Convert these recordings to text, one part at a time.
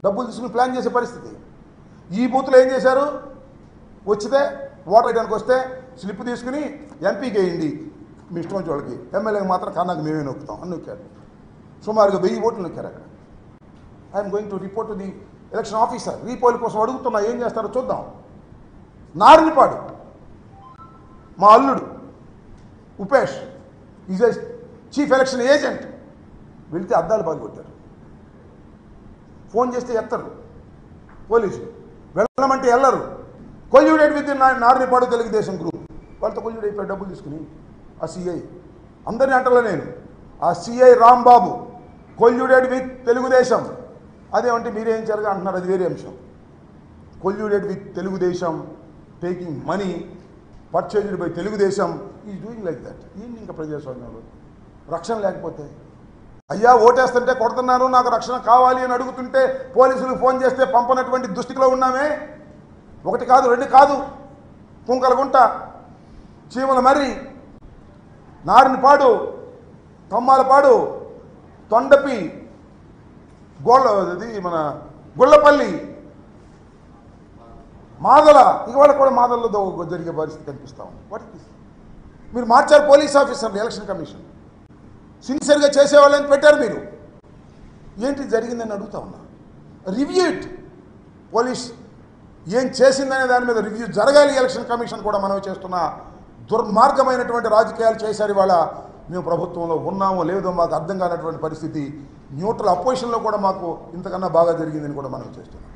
డబ్బులు తీసుకుని ప్లాన్ చేసే పరిస్థితి. ఈ బూత్లో ఏం చేశారు, వచ్చితే ఓటర్ వేయడానికి వస్తే స్లిప్ తీసుకుని ఎంపీకి వేయండి మీ ఇష్టం వచ్చే వాళ్ళకి, ఎమ్మెల్యేకి మాత్రం కన్నాకు మేమే నొక్కుతాం అని నొక్కారు. సుమారుగా 1000 ఓట్లు నొక్కారు అక్కడ. I'm going to report to the election officer. Repoll కోసం అడుగుతున్నా, ఏం చేస్తారో చూద్దాం. నారినిపాడు మా అల్లుడు Upesh is a chief election agent. వెళితే అద్దాలు పగలగొట్టారు. ఫోన్ చేస్తే ఎత్తరు పోలీసులు, వెళ్ళమంటే వెళ్ళరు. Colluded with Narinipadu Telugu Desam group వాళ్ళతో కొల్యూడ్ అయిపోయి డబ్బులు తీసుకుని ఆ సిఐ అందరినీ అంటలే నేను, ఆ CI Rambabu colluded with Telugu Desam. అదేమంటే మీరేం జరగా అంటున్నారు, అది వేరే అంశం. Colluded with Telugu Desam, taking money purchased by Telugu Desam, is doing like that. ఏంటి ఇంకా ప్రజాస్వామ్యంలో రక్షణ లేకపోతే? అయ్యా ఓటేస్తుంటే కొడుతున్నారు, నాకు రక్షణ కావాలి అని అడుగుతుంటే పోలీసులకు ఫోన్ చేస్తే పంపనటువంటి దుస్థితిలో ఉన్నామే. 1 కాదు 2 కాదు, కుంకలగుంట, చీమల మర్రి, నారినిపాడు, తమ్మాలపాడు, తొండపి, అది మన గుళ్ళపల్లి, మాదల, ఇవాళ కూడా మాదల్లో జరిగే పరిస్థితి కనిపిస్తాం. వాట్ ఇస్ మీరు మార్చారు పోలీస్ ఆఫీసర్లు, ఎలక్షన్ కమిషన్ సిన్సియర్గా చేసేవాళ్ళని పెట్టారు మీరు. ఏంటి జరిగిందని అడుగుతా ఉన్నా. Review it. పోలీస్ ఏం చేసిందనే దాని మీద రివ్యూ జరగాలి. ఎలక్షన్ కమిషన్ కూడా మనం చేస్తున్న దుర్మార్గమైనటువంటి రాజకీయాలు చేశారు. ఇవాళ మేము ప్రభుత్వంలో ఉన్నామో లేదో మాకు అర్థం కానటువంటి పరిస్థితి. న్యూట్రల్ అపోజిషన్లో కూడా మాకు ఇంతకన్నా బాగా జరిగిందని కూడా మనం చేస్తున్నాం.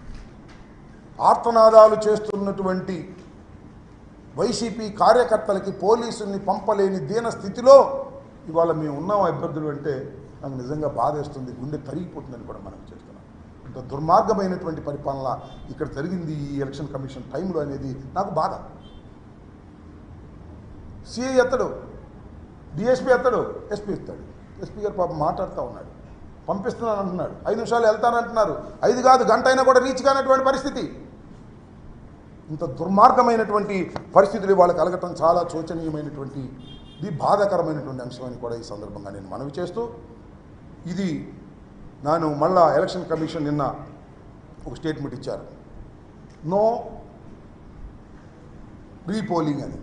ఆర్తనాదాలు చేస్తున్నటువంటి వైసీపీ కార్యకర్తలకి పోలీసుల్ని పంపలేని దీన స్థితిలో ఇవాళ మేము ఉన్నాం అభ్యర్థులు అంటే నాకు నిజంగా బాధేస్తుంది, గుండె తరిగిపోతుందని కూడా మనం చేస్తున్నాం. ఇంత దుర్మార్గమైనటువంటి పరిపాలన ఇక్కడ జరిగింది ఈ ఎలక్షన్ కమిషన్ టైంలో అనేది నాకు బాధ. సిఐ ఎత్తడు, డిఎస్పీ ఎత్తడు, ఎస్పీ ఎత్తాడు. ఎస్పీ గారు పాపం మాట్లాడుతూ ఉన్నాడు, పంపిస్తున్నాను అంటున్నాడు, 5 నిమిషాలు వెళ్తానంటున్నారు, 5 కాదు గంట అయినా కూడా రీచ్ కానటువంటి పరిస్థితి. ఇంత దుర్మార్గమైనటువంటి పరిస్థితులు వాళ్ళకి కలగటం చాలా శోచనీయమైనటువంటి బాధాకరమైనటువంటి అంశం అని కూడా ఈ సందర్భంగా నేను మనవి చేస్తూ, ఇది నేను మళ్ళా ఎలక్షన్ కమిషన్ నిన్న ఒక స్టేట్మెంట్ ఇచ్చారు, నో రీపోలింగ్ అని.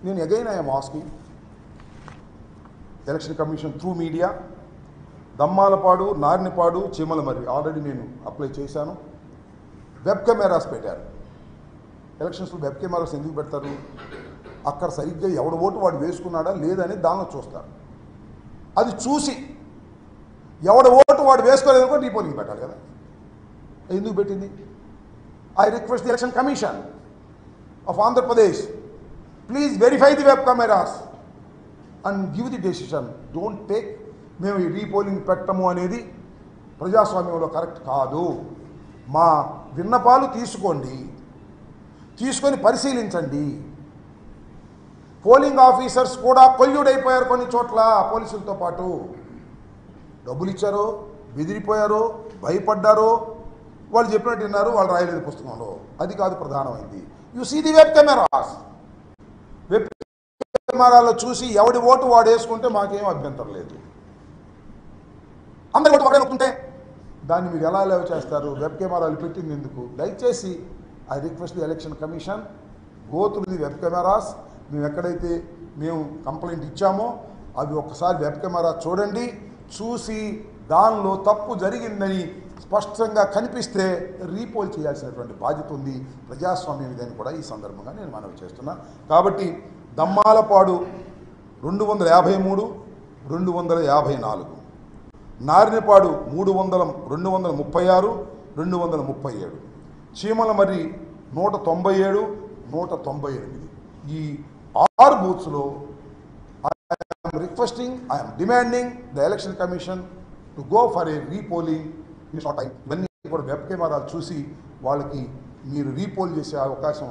నేను again I'm asking election commission through media, Dammalapadu, Narinipadu, Cheemalamarri already నేను అప్లై చేశాను. వెబ్ కెమెరాస్ పెట్టారు. ఎలక్షన్స్లో వెబ్ కెమెరాస్ ఎందుకు పెడతారు? అక్కడ సరిగ్గా ఎవడు ఓటు వాడు వేసుకున్నాడా లేదని దానిలో చూస్తారు. అది చూసి ఎవడు ఓటు వాడు వేసుకోలేదనుకో రీపోలింగ్ పెట్టాలి కదా. ఎందుకు పెట్టింది? I request the election commission of Andhra Pradesh, please verify the web cameras and give the decision. Don't take మేము ఈ రీపోలింగ్ పెట్టము అనేది ప్రజాస్వామ్యంలో కరెక్ట్ కాదు. మా విన్నపాలు తీసుకోండి, తీసుకొని పరిశీలించండి. పోలింగ్ ఆఫీసర్స్ కూడా కొల్యూడ్ అయిపోయారు కొన్ని చోట్ల పోలీసులతో పాటు. డబ్బులు ఇచ్చారు, బెదిరిపోయారు, భయపడ్డారు, వాళ్ళు చెప్పినట్టు విన్నారు, వాళ్ళు రాయలేదు పుస్తకంలో. అది కాదు ప్రధానమైంది. You see the web cameras. Web కెమెరాలో చూసి ఎవడి ఓటు వాడు వేసుకుంటే మాకేం అభ్యంతరం లేదు. అందరి ఓటు ఒకటే నొక్కుంటే దాన్ని మీరు ఎలా లేవ చేస్తారు? వెబ్ కెమెరాలు పెట్టింది ఎందుకు? దయచేసి I request the election commission, go through the web cameras. మేము ఎక్కడైతే మేము కంప్లైంట్ ఇచ్చామో అవి ఒక్కసారి వెబ్ కెమెరా చూడండి, చూసి దానిలో తప్పు జరిగిందని స్పష్టంగా కనిపిస్తే రీపోల్ చేయాల్సినటువంటి బాధ్యత ఉంది ప్రజాస్వామ్యం ఇదని కూడా ఈ సందర్భంగా నేను మనవి చేస్తున్నా. కాబట్టి దమ్మాలపాడు 253, 254, నారినిపాడు 236, 237, చీమలమర్రి 197, 198. ఈ 6 బూత్స్లో I'm requesting, I'm demanding the election commission to go for a repolling in short time. ఇవన్నీ కూడా వెబ్ కెమెరాలు చూసి వాళ్ళకి మీరు రీపోల్ చేసే అవకాశం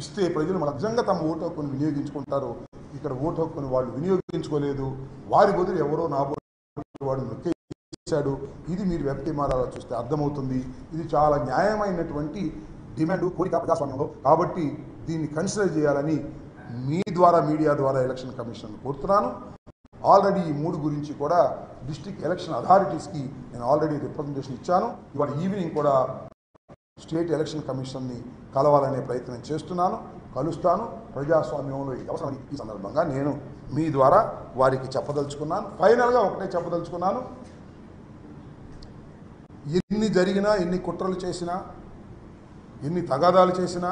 ఇస్తే ప్రజలు మన నిజంగా తమ ఓటు హక్కును వినియోగించుకుంటారు. ఇక్కడ ఓటు హక్కును వాళ్ళు వినియోగించుకోలేదు, వారి బదులు ఎవరో నా వాడు నొక్కేశాడు. ఇది మీరు వెబ్ కెమెరాలో చూస్తే అర్థమవుతుంది. ఇది చాలా న్యాయమైనటువంటి డిమాండ్, కోరిక ప్రజాస్వామ్యంలో. కాబట్టి దీన్ని కన్సిడర్ చేయాలని మీ ద్వారా, మీడియా ద్వారా ఎలక్షన్ కమిషన్ కోరుతున్నాను. ఆల్రెడీ ఈ 3 గురించి కూడా డిస్ట్రిక్ట్ ఎలక్షన్ అథారిటీస్కి నేను ఆల్రెడీ రిప్రజెంటేషన్ ఇచ్చాను. ఇవాళ ఈవినింగ్ కూడా స్టేట్ ఎలక్షన్ కమిషన్ని కలవాలనే ప్రయత్నం చేస్తున్నాను, కలుస్తాను. ప్రజాస్వామ్యంలో ఈ అవసరం ఈ సందర్భంగా నేను మీ ద్వారా వారికి చెప్పదలుచుకున్నాను. ఫైనల్గా ఒకటే చెప్పదలుచుకున్నాను, ఎన్ని జరిగినా, ఎన్ని కుట్రలు చేసినా, ఎన్ని తగాదాలు చేసినా,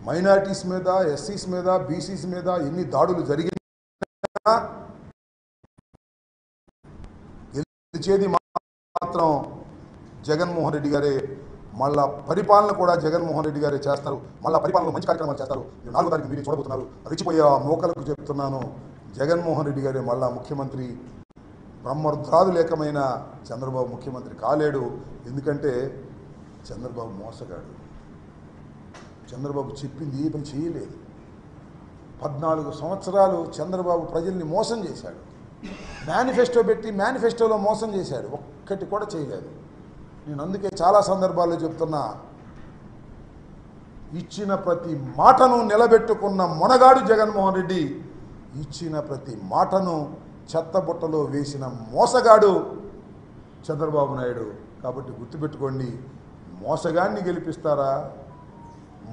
మైనారిటీస్ మీద, ఎస్సీస్ మీద, బీసీస్ మీద ఎన్ని దాడులు జరిగినా గెలిచేది మాత్రం జగన్మోహన్ రెడ్డి గారే. మళ్ళా పరిపాలన కూడా జగన్మోహన్ రెడ్డి గారే చేస్తారు. మళ్ళీ పరిపాలనలో మంచి కార్యక్రమాలు చేస్తారు. 4వ తారీఖు మీరు చూడబోతున్నారు. రెచ్చిపోయే ఆ మోకలకు చెప్తున్నాను, జగన్మోహన్ రెడ్డి గారే మళ్ళా ముఖ్యమంత్రి. బ్రహ్మరుద్రాదు లేకమైన చంద్రబాబు ముఖ్యమంత్రి కాలేడు. ఎందుకంటే చంద్రబాబు మోసగాడు. చంద్రబాబు చెప్పింది ఏ పని చేయలేదు. 14 సంవత్సరాలు చంద్రబాబు ప్రజల్ని మోసం చేశాడు. మేనిఫెస్టో పెట్టి మేనిఫెస్టోలో మోసం చేశాడు. ఒక్కటి కూడా చేయలేదు. నేను అందుకే చాలా సందర్భాల్లో చెప్తున్నా, ఇచ్చిన ప్రతి మాటను నిలబెట్టుకున్న మొనగాడు జగన్మోహన్ రెడ్డి. ఇచ్చిన ప్రతి మాటను చెత్తబుట్టలో వేసిన మోసగాడు చంద్రబాబు నాయుడు. కాబట్టి గుర్తుపెట్టుకోండి, మోసగాన్ని గెలిపిస్తారా,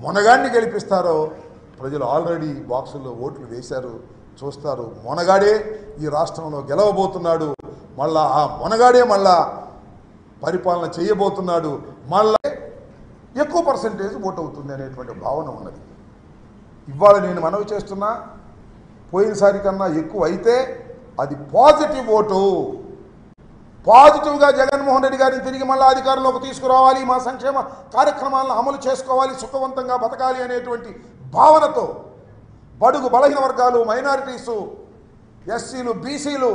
మొనగాన్ని గెలిపిస్తారో ప్రజలు ఆల్రెడీ బాక్సుల్లో ఓట్లు వేశారు, చూస్తారు. మొనగాడే ఈ రాష్ట్రంలో గెలవబోతున్నాడు. మళ్ళా ఆ మొనగాడే మళ్ళా పరిపాలన చేయబోతున్నాడు. మళ్ళా ఎక్కువ పర్సంటేజ్ ఓటు అవుతుంది అనేటువంటి భావన ఉన్నది. ఇవాళ నేను మనవి చేస్తున్నా, పోయినసారి కన్నా ఎక్కువ అయితే అది పాజిటివ్ ఓటు. పాజిటివ్గా జగన్మోహన్ రెడ్డి గారిని తిరిగి మళ్ళీ అధికారంలోకి తీసుకురావాలి, మా సంక్షేమ కార్యక్రమాలను అమలు చేసుకోవాలి, సుఖవంతంగా బతకాలి అనేటువంటి భావనతో బడుగు బలహీన వర్గాలు, మైనారిటీసు, ఎస్సీలు, బీసీలు,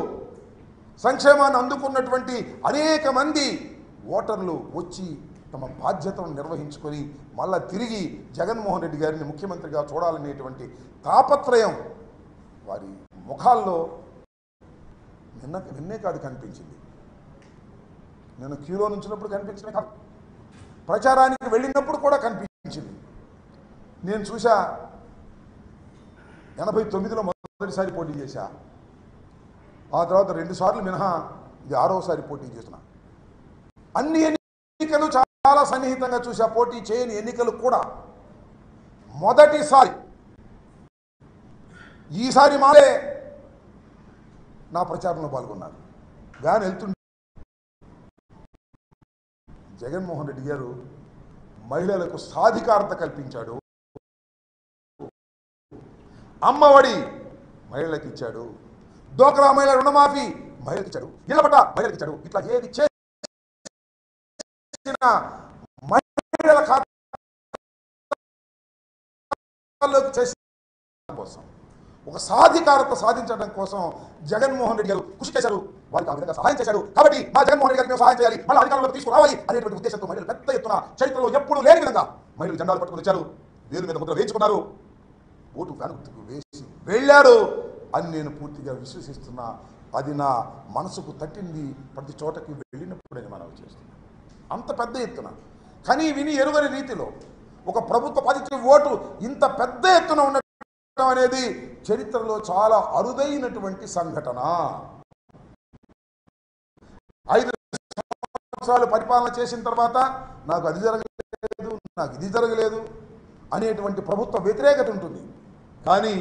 సంక్షేమాన్ని అందుకున్నటువంటి అనేక మంది ఓటర్లు వచ్చి తమ బాధ్యతను నిర్వహించుకొని మళ్ళా తిరిగి జగన్మోహన్ రెడ్డి గారిని ముఖ్యమంత్రిగా చూడాలనేటువంటి తాపత్రయం వారి ముఖాల్లో నిన్నే కాదు కనిపించింది. నేను క్యూలో నుంచినప్పుడు కనిపించడమే కాదు, ప్రచారానికి వెళ్ళినప్పుడు కూడా కనిపించింది. నేను చూసా, 89లో మొదటిసారి పోటీ చేశా. ఆ తర్వాత 2 సార్లు మినహా ఇది 6వసారి పోటీ చేస్తున్నా. అన్ని ఎన్నికలు చాలా సన్నిహితంగా చూసా, పోటీ చేయని ఎన్నికలు కూడా. మొదటిసారి ఈసారి మాలే నా ప్రచారంలో పాల్గొన్నారు. వ్యాన్ వెళ్తుండే జగన్మోహన్ రెడ్డి గారు మహిళలకు సాధికారత కల్పించాడు, అమ్మఒడి మహిళలకు ఇచ్చాడు, డోక్రా మహిళల రుణమాఫీ మహిళలకు ఇచ్చాడు, ఇళ్ల పట్ట మహిళలకు ఇచ్చాడు. ఇట్లా ఏది చేసిన మహిళల ఖాతాలోకి చేసిన కోసం, ఒక సాధికారత సాధించడం కోసం జగన్మోహన్ రెడ్డి గారు కృషి చేశారు. వారికి ఆ విధంగా సహాయం చేశాడు. కాబట్టి మా జగన్మోహన్ రెడ్డి గారికి మేము సహాయం చేయాలి, మళ్ళీ అధికారంలోకి తీసుకురావాలి అనేటువంటి ఉద్దేశంతో మహిళలు పెద్ద ఎత్తున చరిత్రలో ఎప్పుడూ లేని విధంగా మహిళలు జెండాలు పట్టుకుని వచ్చారు, వేలు మీద ముద్ర వేయించుకున్నారు, ఓటు వెనక్కు వేసి వెళ్ళారు అని నేను పూర్తిగా విశ్వసిస్తున్నా. అది నా మనసుకు తట్టింది. ప్రతి చోటకి వెళ్ళినప్పుడు నేను మనవి చేస్తున్నాను. అంత పెద్ద ఎత్తున కానీ విని ఎరుగని రీతిలో ఒక ప్రభుత్వ పాజిటివ్ ఓటు ఇంత పెద్ద ఎత్తున ఉండటం అనేది చరిత్రలో చాలా అరుదైనటువంటి సంఘటన. 5 సంవత్సరాలు పరిపాలన చేసిన తర్వాత నాకు అది జరగలేదు, నాకు ఇది జరగలేదు అనేటువంటి ప్రభుత్వ వ్యతిరేకత ఉంటుంది. కానీ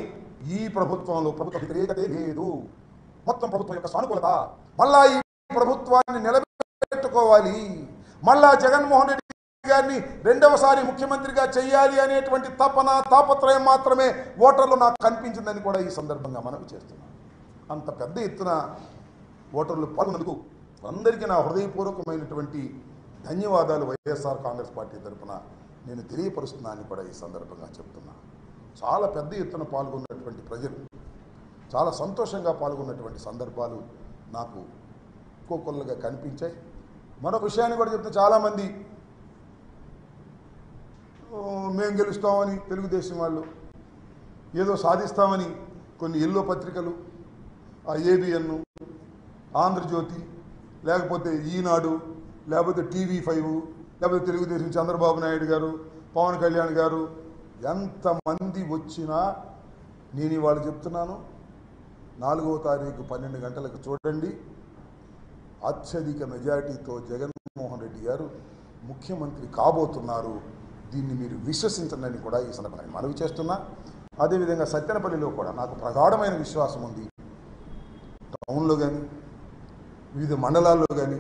ఈ ప్రభుత్వంలో ప్రభుత్వ వ్యతిరేకతే లేదు. మొత్తం ప్రభుత్వం యొక్క సానుకూలత. మళ్ళా ఈ ప్రభుత్వాన్ని నిలబెట్టుకోవాలి, మళ్ళా జగన్మోహన్ రెడ్డి గారిని 2వసారి ముఖ్యమంత్రిగా చేయాలి అనేటువంటి తాపత్రయం మాత్రమే ఓటర్లు నాకు కనిపించిందని కూడా ఈ సందర్భంగా మనవి చేస్తున్నాను. అంత పెద్ద ఎత్తున ఓటర్లు పాల్గొన్నందుకు అందరికీ నా హృదయపూర్వకమైనటువంటి ధన్యవాదాలు వైఎస్ఆర్ కాంగ్రెస్ పార్టీ తరఫున నేను తెలియపరుస్తున్నానని కూడా ఈ సందర్భంగా చెప్తున్నా. చాలా పెద్ద ఎత్తున పాల్గొన్నటువంటి ప్రజలు చాలా సంతోషంగా పాల్గొన్నటువంటి సందర్భాలు నాకు ఒక్కొక్కరుగా కనిపించాయి. మరొక విషయాన్ని కూడా చెప్తే, చాలామంది మేము గెలుస్తామని తెలుగుదేశం వాళ్ళు ఏదో సాధిస్తామని కొన్ని ఎల్లో పత్రికలు, ఆ ఏబిఎన్, ఆంధ్రజ్యోతి, లేకపోతే ఈనాడు, లేకపోతే TV5, లేకపోతే తెలుగుదేశం చంద్రబాబు నాయుడు గారు, పవన్ కళ్యాణ్ గారు, ఎంతమంది వచ్చినా నేను ఇవాళ చెప్తున్నాను, 4వ తారీఖు 12 గంటలకు చూడండి, అత్యధిక మెజారిటీతో జగన్మోహన్ రెడ్డి గారు ముఖ్యమంత్రి కాబోతున్నారు. దీన్ని మీరు విశ్వసించండి కూడా ఈ సందర్భంగా మనవి చేస్తున్నా. అదేవిధంగా సత్తెనపల్లిలో కూడా నాకు ప్రగాఢమైన విశ్వాసం ఉంది. టౌన్లో కానీ వివిధ మండలాల్లో కానీ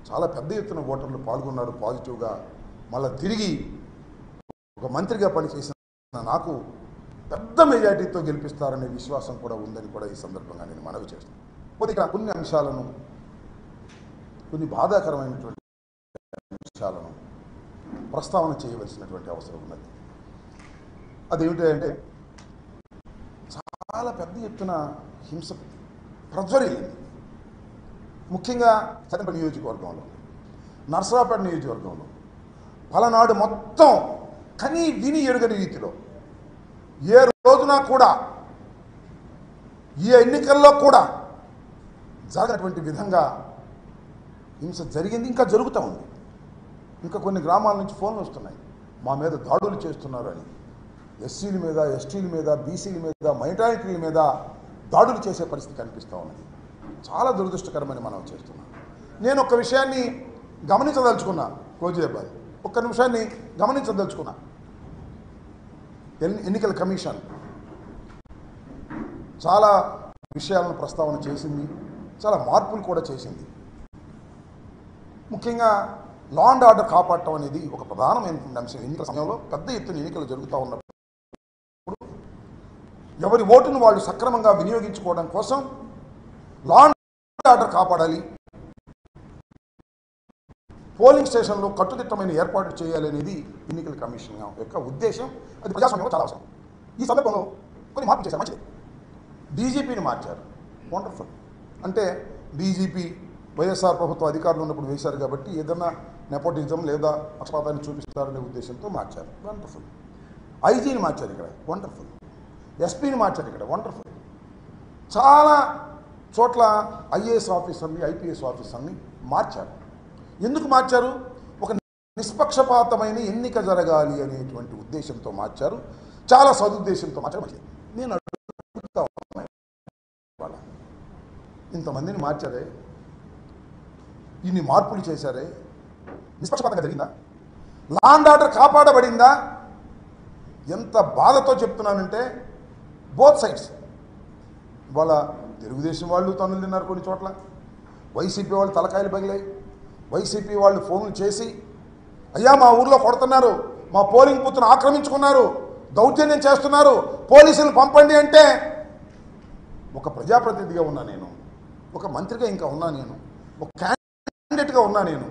చాలా పెద్ద ఎత్తున ఓటర్లు పాల్గొన్నారు పాజిటివ్గా. మళ్ళీ తిరిగి ఒక మంత్రిగా పనిచేసిన నాకు పెద్ద మెజారిటీతో గెలిపిస్తారనే విశ్వాసం కూడా ఉందని కూడా ఈ సందర్భంగా నేను మనవి చేస్తాను. కొద్దిగా కొన్ని అంశాలను, కొన్ని బాధాకరమైనటువంటి అంశాలను ప్రస్తావన చేయవలసినటువంటి అవసరం ఉన్నది. అదేమిటంటే చాలా పెద్ద ఎత్తున హింస ప్రజ్వరిల్లింది. ముఖ్యంగా సత్తెనపల్లి నియోజకవర్గంలో, నర్సరావుపేట నియోజకవర్గంలో, పలనాడు మొత్తం కనీ విని ఎరుగని రీతిలో ఏ రోజున కూడా ఈ ఎన్నికల్లో కూడా జరగనటువంటి విధంగా హింస జరిగింది, ఇంకా జరుగుతూ ఉంది. ఇంకా కొన్ని గ్రామాల నుంచి ఫోన్లు వస్తున్నాయి, మా మీద దాడులు చేస్తున్నారు అని. ఎస్సీల మీద, ఎస్టీల మీద, బీసీల మీద, మైనారిటీల మీద దాడులు చేసే పరిస్థితి కనిపిస్తూ ఉన్నది. చాలా దురదృష్టకరమని మనం చేస్తున్నాం. నేను ఒక విషయాన్ని గమనించదలుచుకున్నా, కోజేబాయ్ ఒక్క నిమిషాన్ని గమనించదలుచుకున్నా. ఎన్నికల కమిషన్ చాలా విషయాలను ప్రస్తావన చేసింది, చాలా మార్పులు కూడా చేసింది. ముఖ్యంగా లా అండ్ ఆర్డర్ కాపాడటం అనేది ఒక ప్రధానమైనటువంటి అంశం. ఎన్నికల సమయంలో పెద్ద ఎత్తున ఎన్నికలు జరుగుతూ ఉన్నప్పుడు ఎవరి ఓటును వాళ్ళు సక్రమంగా వినియోగించుకోవడం కోసం లా అండ్ ఆర్డర్ కాపాడాలి, పోలింగ్ స్టేషన్లో కట్టుదిట్టమైన ఏర్పాటు చేయాలి అనేది ఎన్నికల కమిషన్ యొక్క ఉద్దేశం. అది ప్రజాస్వామ్యంలో చాలా అవసరం. ఈ సందర్భంలో కొన్ని మార్పులు చేశారు, మంచిది. డీజీపీని మార్చారు, వండర్ఫుల్. అంటే డీజీపీ వైఎస్ఆర్ ప్రభుత్వ అధికారులు ఉన్నప్పుడు వేశారు కాబట్టి ఏదన్నా నెపోటిజం లేదా పక్షపాతాన్ని చూపిస్తారనే ఉద్దేశంతో మార్చారు, వండర్ఫుల్. ఐజీని మార్చారు ఇక్కడ, వండర్ఫుల్. ఎస్పీని మార్చారు ఇక్కడ, వండర్ఫుల్. చాలా చోట్ల ఐఏఎస్ ఆఫీసర్ని, ఐపీఎస్ ఆఫీసర్ని మార్చారు. ఎందుకు మార్చారు? ఒక నిష్పక్షపాతమైన ఎన్నిక జరగాలి అనేటువంటి ఉద్దేశంతో మార్చారు, చాలా సదుద్దేశంతో మార్చారు. నేను అడుగుతా ఉన్నాను, ఇంతమందిని మార్చారే, ఇన్ని మార్పులు చేశారే, నిష్పక్షపాతంగా జరిగిందా? లా అండ్ ఆర్డర్ కాపాడబడిందా? ఎంత బాధతో చెప్తున్నానంటే బోత్ సైడ్స్. వాళ్ళ తెలుగుదేశం వాళ్ళు తన్నులు తిన్నారు కొన్ని చోట్ల, వైసీపీ వాళ్ళు తలకాయలు పగిలాయి. వైసీపీ వాళ్ళు ఫోన్లు చేసి, అయ్యా మా ఊర్లో కొడుతున్నారు, మా పోలింగ్ బూత్ను ఆక్రమించుకున్నారు, దౌర్జన్యం చేస్తున్నారు, పోలీసులు పంపండి అంటే ఒక ప్రజాప్రతినిధిగా ఉన్నా నేను, ఒక మంత్రిగా ఇంకా ఉన్నా నేను, ఒక క్యాండిడేట్గా ఉన్నా నేను.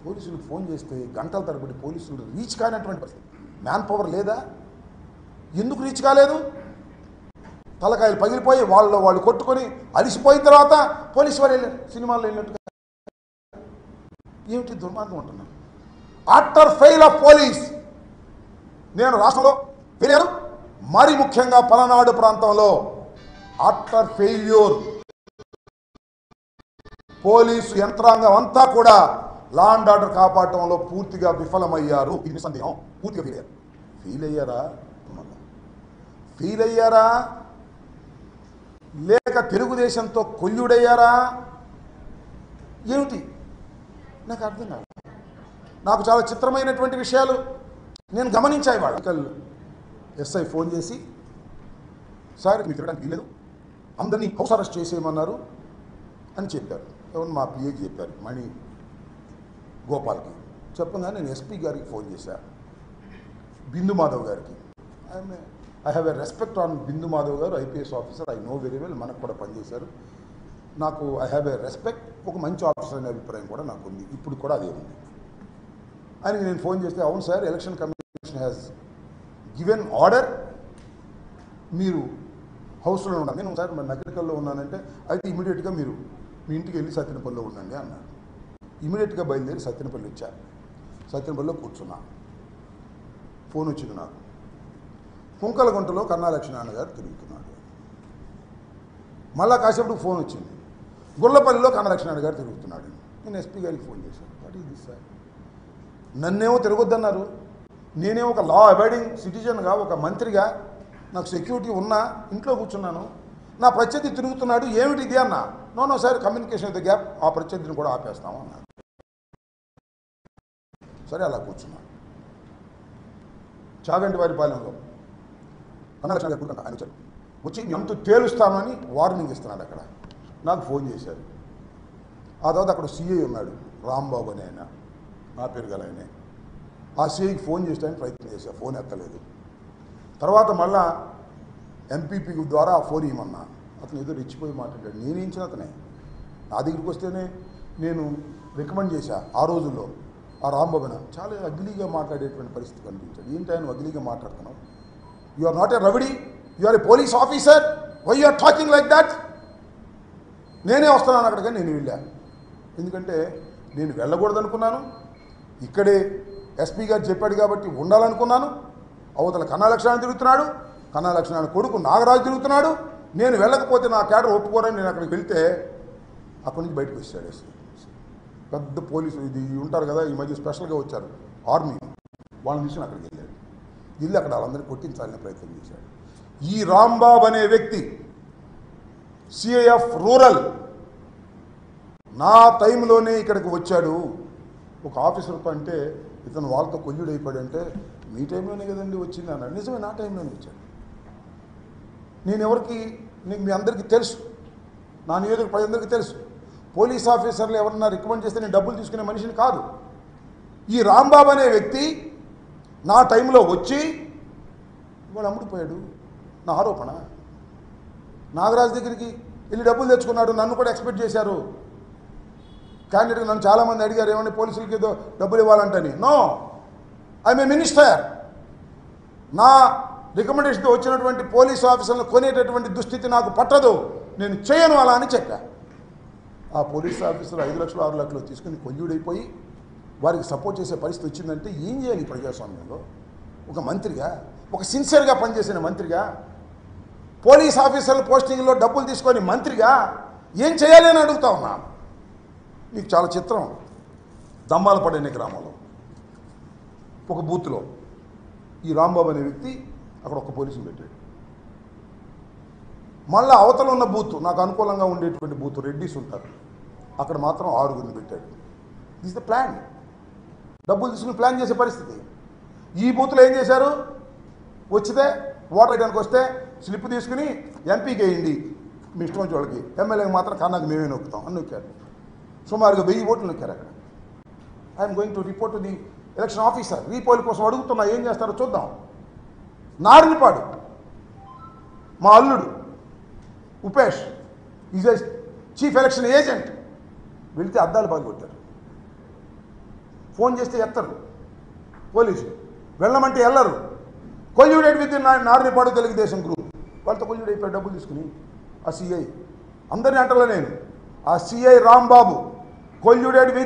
పోలీసులకు ఫోన్ చేస్తే గంటల తరబడి పోలీసులు రీచ్ కానటువంటి పరిస్థితి. మ్యాన్ పవర్ లేదా? ఎందుకు రీచ్ కాలేదు? తలకాయలు పగిలిపోయి వాళ్ళు కొట్టుకొని అలిసిపోయిన తర్వాత పోలీసు వాళ్ళు వెళ్ళారు, సినిమాల్లో వెళ్ళినట్టుగా. ఏమిటి దుర్మార్గం అంటున్నాను? ఆఫ్టర్ ఫెయిల్ ఆఫ్ పోలీస్ నేను రాష్ట్రంలో ఫెయిల్, మరి ముఖ్యంగా పలనాడు ప్రాంతంలో ఆఫ్టర్ ఫెయిల్యూర్ పోలీసు యంత్రాంగం అంతా కూడా లా అండ్ ఆర్డర్ కాపాడటంలో పూర్తిగా విఫలమయ్యారు. ఇది సందేహం, పూర్తిగా ఫెయిల్ అయ్యారా లేక తెలుగుదేశంతో కొల్లుడయ్యారా? ఏమిటి నాకు అర్థం కాదు. నాకు చాలా చిత్రమైనటువంటి విషయాలు నేను గమనించాయి. వాళ్ళు ఎస్ఐ ఫోన్ చేసి, సార్ మీకు తిరగడానికి వీలేదు, అందరినీ హౌస్ అరెస్ట్ చేసేయమన్నారు అని చెప్పారు. ఎవరు? మా పిఏకి చెప్పారు, మణి గోపాల్కి. చెప్పగానే నేను ఎస్పీ గారికి ఫోన్ చేశాను, బిందు మాధవ్ గారికి. I have a respect on Bindu Madhav garu, IPS officer, I know very well, మనకు కూడా పనిచేశారు. నాకు ఐ హ్యావ్ ఎ రెస్పెక్ట్, ఒక మంచి ఆఫీసర్ అనే అభిప్రాయం కూడా నాకు ఉంది, ఇప్పుడు కూడా అదే ఉంది. ఆయనకి నేను ఫోన్ చేస్తే, అవును sir, election commission has given order, మీరు హౌస్లో ఉండాలి. నేను సార్ మరి నగరికల్లో ఉన్నానంటే, అయితే ఇమీడియట్గా మీరు మీ ఇంటికి వెళ్ళి సత్తెనపల్లిలో ఉండండి అన్నారు. ఇమీడియట్గా బయలుదేరి సత్తెనపల్లి వచ్చారు. సత్తెనపల్లిలో కూర్చున్నా. ఫోన్ వచ్చింది నాకు, కుంకలగుంటలో కన్నా లక్ష్మీనారాయణ గారు తిరుగుతున్నాడు. మళ్ళా కాసేపు ఫోన్ వచ్చింది, గుళ్ళపల్లిలో కన్నా లక్ష్మీనారాయణ గారు తిరుగుతున్నాడు. నేను ఎస్పీ గారికి ఫోన్ చేశాను, వాట్ ఈజ్ దిస్ సార్? నన్నేమో తిరగొద్దన్నారు, నేనేమో ఒక లా అబైడింగ్ సిటిజన్గా, ఒక మంత్రిగా, నాకు సెక్యూరిటీ ఉన్నా ఇంట్లో కూర్చున్నాను. నా ప్రత్యర్థి తిరుగుతున్నాడు, ఏమిటి ఇది అన్న. No sir, communication with the gap, ఆ ప్రత్యర్థిని కూడా ఆపేస్తాము అన్నారు. సరే అలా కూర్చున్నాను. చాగంటి వారి పాలెంలో ఆయన వచ్చారు. వచ్చి ఎంత తేలుస్తామని వార్నింగ్ ఇస్తున్నాడు. అక్కడ నాకు ఫోన్ చేశారు. ఆ తర్వాత అక్కడ సిఐ ఉన్నాడు, రాంబాబు అని ఆయన, నా పేరు గల ఆయనే. ఆ సిఐకి ఫోన్ చేయడానికి ప్రయత్నం చేశాను, ఫోన్ ఎత్తలేదు. తర్వాత మళ్ళా ఎంపీపీ ద్వారా ఆ ఫోన్ ఇవ్వమన్నా. అతను ఏదో రెచ్చిపోయి మాట్లాడాడు. నేనేం ఇచ్చిన అతనే నా దగ్గరికి వస్తేనే నేను రికమెండ్ చేశా. ఆ రోజుల్లో ఆ రాంబాబున చాలా అగ్లీగా మాట్లాడేటువంటి పరిస్థితి కనిపించాడు. ఏంటి ఆయన అగ్లీగా మాట్లాడుతున్నావు? You are not a rowdy, you are a police officer, why you are talking like that. నేనే వస్తున్నాను అక్కడికి. నేను వెళ్ళా. ఎందుకంటే నేను వెళ్ళకూడదు అనుకున్నాను. ఇక్కడే ఎస్పీ గారు చెప్పాడు కాబట్టి ఉండాలనుకున్నాను. అవతల కన్నా లక్ష్మణ్ తిరుగుతున్నాడు, కన్నా లక్ష్మణ్ కొడుకు నాగరాజు తిరుగుతున్నాడు. నేను వెళ్ళకపోతే నా క్యాడర్ ఒప్పుకోరని నేను అక్కడికి వెళ్తే అక్కడి నుంచి బయటకు వచ్చాడు ఎస్పీ. పెద్ద పోలీసు ఇది ఉంటారు కదా, ఈ మధ్య స్పెషల్గా వచ్చారు ఆర్మీ, వాళ్ళని తీసుకుని అక్కడికి వెళ్ళాడు. వెళ్ళి అక్కడ వాళ్ళందరినీ కొట్టించాలనే ప్రయత్నం చేశాడు. ఈ రాంబాబు అనే వ్యక్తి సిఐఎఫ్ రూరల్ నా టైంలోనే ఇక్కడికి వచ్చాడు. ఒక ఆఫీసర్తో అంటే ఇతను వాళ్ళతో కొల్లుడు అయిపోయాడంటే మీ టైంలోనే కదండి వచ్చింది అన్నాడు. నిజమే, నా టైంలోనే వచ్చాడు. నేను ఎవరికి, నీకు మీ అందరికీ తెలుసు, నా నియోజక ప్రజలందరికీ తెలుసు. పోలీస్ ఆఫీసర్లు ఎవరన్నా రికమెండ్ చేస్తే నేను డబ్బులు తీసుకునే మనిషిని కాదు. ఈ రాంబాబు అనే వ్యక్తి నా టైంలో వచ్చి ఇవాళ అమ్ముడిపోయాడు. నా ఆరోపణ. నాగరాజు దగ్గరికి వెళ్ళి డబ్బులు తెచ్చుకున్నాడు. నన్ను కూడా ఎక్స్పెక్ట్ చేశారు. క్యాండిడేట్ నన్ను చాలామంది అడిగారు, ఏమన్నా పోలీసులకి ఏదో డబ్బులు ఇవ్వాలంటని. No, I'm a minister. నా రికమెండేషన్తో వచ్చినటువంటి పోలీసు ఆఫీసర్లను కొనేటటువంటి దుస్థితి నాకు పట్టదు, నేను చేయను అలా అని చెప్పా. ఆ పోలీస్ ఆఫీసర్ 5 లక్షలు 6 లక్షలు తీసుకుని కొల్లుడైపోయి వారికి సపోర్ట్ చేసే పరిస్థితి వచ్చిందంటే ఏం చేయాలి ప్రజాస్వామ్యంలో? ఒక మంత్రిగా, ఒక సిన్సియర్గా పనిచేసిన మంత్రిగా, పోలీస్ ఆఫీసర్ల పోస్టింగ్లో డబ్బులు తీసుకొని మంత్రిగా ఏం చేయాలి అని అడుగుతా ఉన్నా. మీకు చాలా చిత్రం. దమ్మాలపడనే గ్రామంలో ఒక బూత్లో ఈ రాంబాబు అనే వ్యక్తి అక్కడ ఒక పోలీసుని పెట్టాడు. మళ్ళీ అవతల ఉన్న బూత్, నాకు అనుకూలంగా ఉండేటువంటి బూత్, రెడ్డిస్ ఉంటారు, అక్కడ మాత్రం 6గురిని పెట్టాడు. This the plan. డబ్బులు తీసుకుని ప్లాన్ చేసే పరిస్థితి. ఈ బూత్లో ఏం చేశారు? వచ్చితే ఓటర్ వేయడానికి వస్తే స్లిప్ తీసుకుని ఎంపీకి వేయండి, మీ ఇష్టం వచ్చే వాళ్ళకి, ఎమ్మెల్యేకి మాత్రం కన్నాకు మేమే నొక్కుతాం అని నొక్కారు. సుమారుగా 1000 ఓట్లు నొక్కారు అక్కడ. I'm going to report to the election officer. Repoll కోసం అడుగుతున్నా, ఏం చేస్తారో చూద్దాం. నారినిపాడు మా అల్లుడు Upesh is a chief election agent. వెళితే అద్దాలు బాగొట్టారు. ఫోన్ చేస్తే ఎత్తరు పోలీసులు, వెళ్ళమంటే వెళ్ళరు. Colluded with Narinipadu Telugu Desam group వాళ్ళతో కొల్యూడ్ అయిపోయి డబ్బులు తీసుకుని ఆ సిఐ అందరినీ అంటలే నేను. ఆ సిఐ రాంబాబు కొల్యూడెడ్ విత్